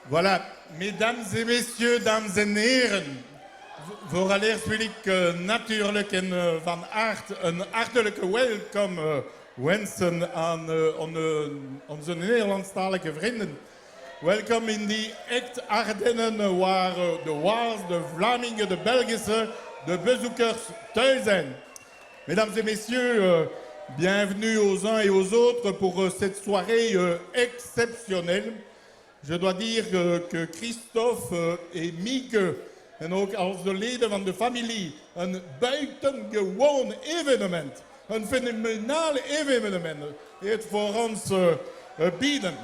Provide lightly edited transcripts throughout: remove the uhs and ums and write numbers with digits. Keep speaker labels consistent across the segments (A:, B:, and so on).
A: Voilà, mesdames et messieurs, dames en heren. Vooraleer wil ik natuurlijk van harte een hartelijke welkom wensen aan onze Nederlandstalige vrienden. Welkom in die echt Ardennen waar de Waals, de Vlamingen, de Belgische, de bezoekers thuis zijn. Mesdames et messieurs, bienvenue aux uns et aux autres pour cette soirée exceptionnelle. Je dois dire que Christophe et Mieke en ook als de leden van de familie een buitengewoon evenement, een fenomenaal evenement heeft voor ons bieden.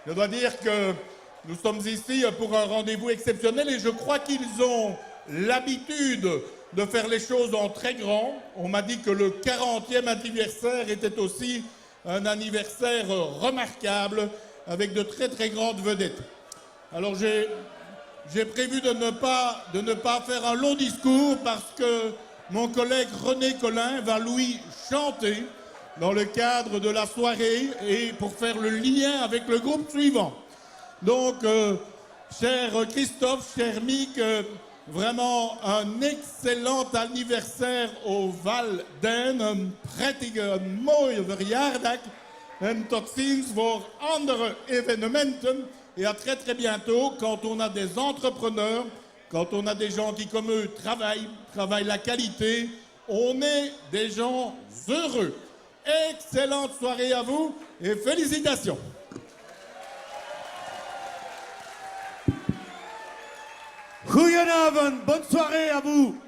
A: Je dois dire que nous sommes ici pour un rendez-vous exceptionnel et je crois qu'ils ont l'habitude de faire les choses en très grand. On m'a dit que le 40e anniversaire était aussi un anniversaire remarquable avec de très très grandes vedettes. Alors j'ai prévu de ne pas faire un long discours parce que mon collègue René Collin va lui chanter dans le cadre de la soirée et pour faire le lien avec le groupe suivant. Donc, cher Christophe, cher Mick, vraiment un excellent anniversaire au Val d'Ain, een prettige, mooie verjaardag. En tot ziens voor andere événementen. Et à très très bientôt quand on a des entrepreneurs, quand on a des gens qui comme eux travaillent la qualité, on est des gens heureux. Excellente soirée à vous et félicitations.
B: Goedenavond, bonne soirée à vous.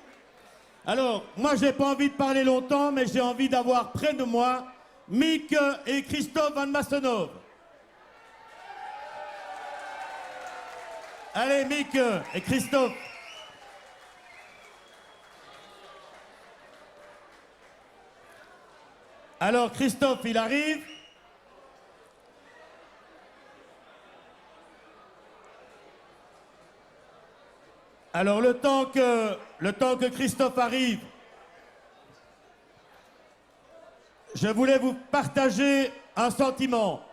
B: Alors, moi j'ai pas envie de parler longtemps, mais j'ai envie d'avoir près de moi Mick et Christophe Van Massenov. Allez, Mick et Christophe. Alors, Christophe, il arrive. Alors, le temps que Christophe arrive, je voulais vous partager un sentiment.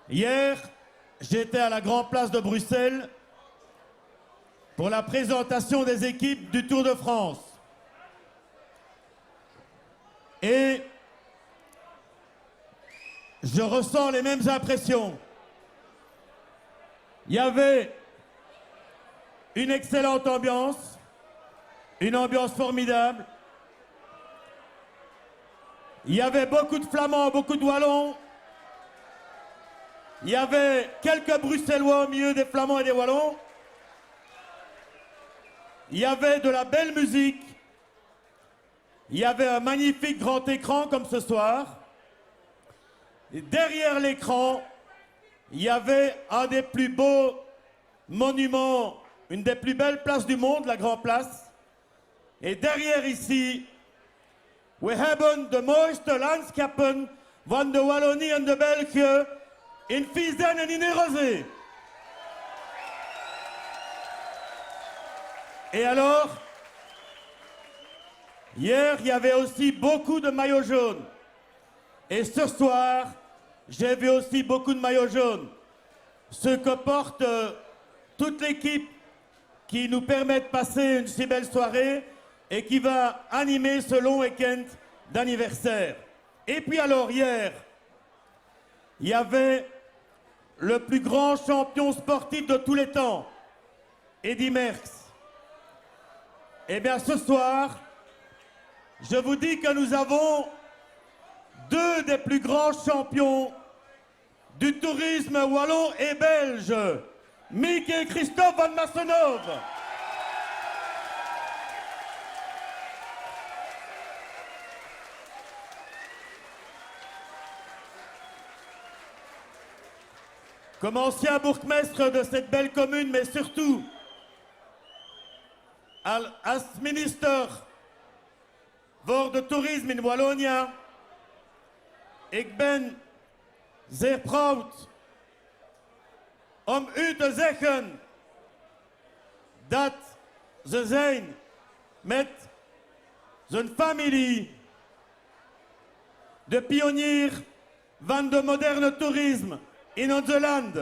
B: Hier, j'étais à la Grande Place de Bruxelles pour la présentation des équipes du Tour de France. Et je ressens les mêmes impressions. Il y avait une excellente ambiance, une ambiance formidable. Il y avait beaucoup de Flamands, beaucoup de Wallons. Il y avait quelques Bruxellois au milieu des Flamands et des Wallons. Il y avait de la belle musique. Il y avait un magnifique grand écran comme ce soir. Et derrière l'écran, il y avait un des plus beaux monuments, une des plus belles places du monde, la Grande Place. Et derrière ici, we hebben de mooiste landschappen van de Wallonie en de België in Viesden en in Érosé. Et alors, hier, il y avait aussi beaucoup de maillots jaunes. Et ce soir, j'ai vu aussi beaucoup de maillots jaunes. Ce que porte toute l'équipe qui nous permet de passer une si belle soirée et qui va animer ce long week-end d'anniversaire. Et puis alors, hier, il y avait le plus grand champion sportif de tous les temps, Eddy Merckx. Eh bien, ce soir, je vous dis que nous avons deux des plus grands champions du tourisme wallon et belge, Mick et Christophe Van Massenov. Comme ancien bourgmestre de cette belle commune, mais surtout als minister voor de toerisme in Wallonia. Ik ben zeer proud om u te zeggen dat ze zijn met zijn familie de pionier van de moderne toerisme in ons land.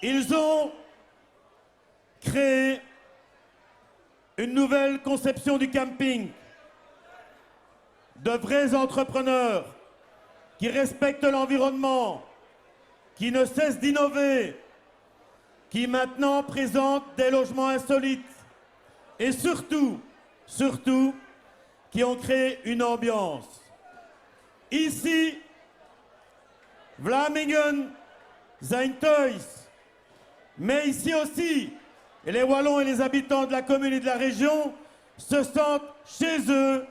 B: Ils ont créé une nouvelle conception du camping. De vrais entrepreneurs qui respectent l'environnement, qui ne cessent d'innover, qui maintenant présentent des logements insolites et surtout, qui ont créé une ambiance. Ici, Vlamingen zijn thuis. Mais ici aussi, les Wallons et les habitants de la commune et de la région se sentent chez eux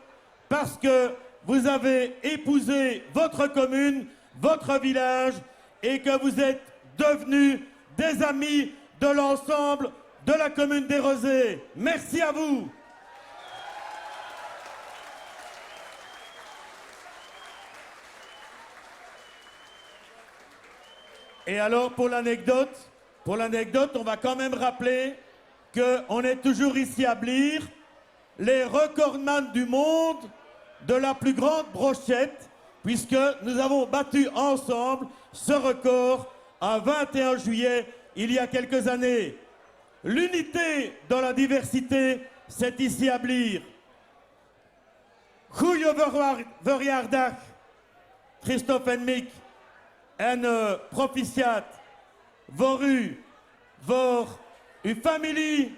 B: parce que vous avez épousé votre commune, votre village et que vous êtes devenus des amis de l'ensemble de la commune des Rosées. Merci à vous. Et alors pour l'anecdote, on va quand même rappeler qu'on est toujours ici à Blire, les recordman du monde de la plus grande brochette, puisque nous avons battu ensemble ce record à 21 juillet il y a quelques années. L'unité dans la diversité, c'est ici à Blire. Goeie verjaardag, Christophe en Mick. En proficiat voor u, voor uw familie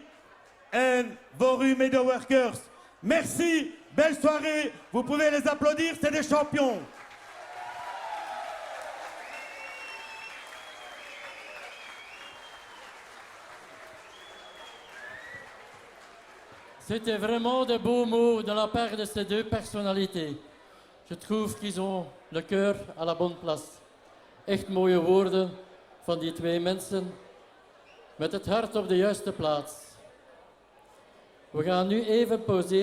B: en voor uw medewerkers. Merci, belle soirée. Vous pouvez les applaudir, c'est des champions.
C: C'était vraiment de beaux mots de la part de ces deux personnalités. Je trouve qu'ils ont le cœur à la bonne place. Echt mooie woorden van die twee mensen met het hart op de juiste plaats. We gaan nu even pauzeren.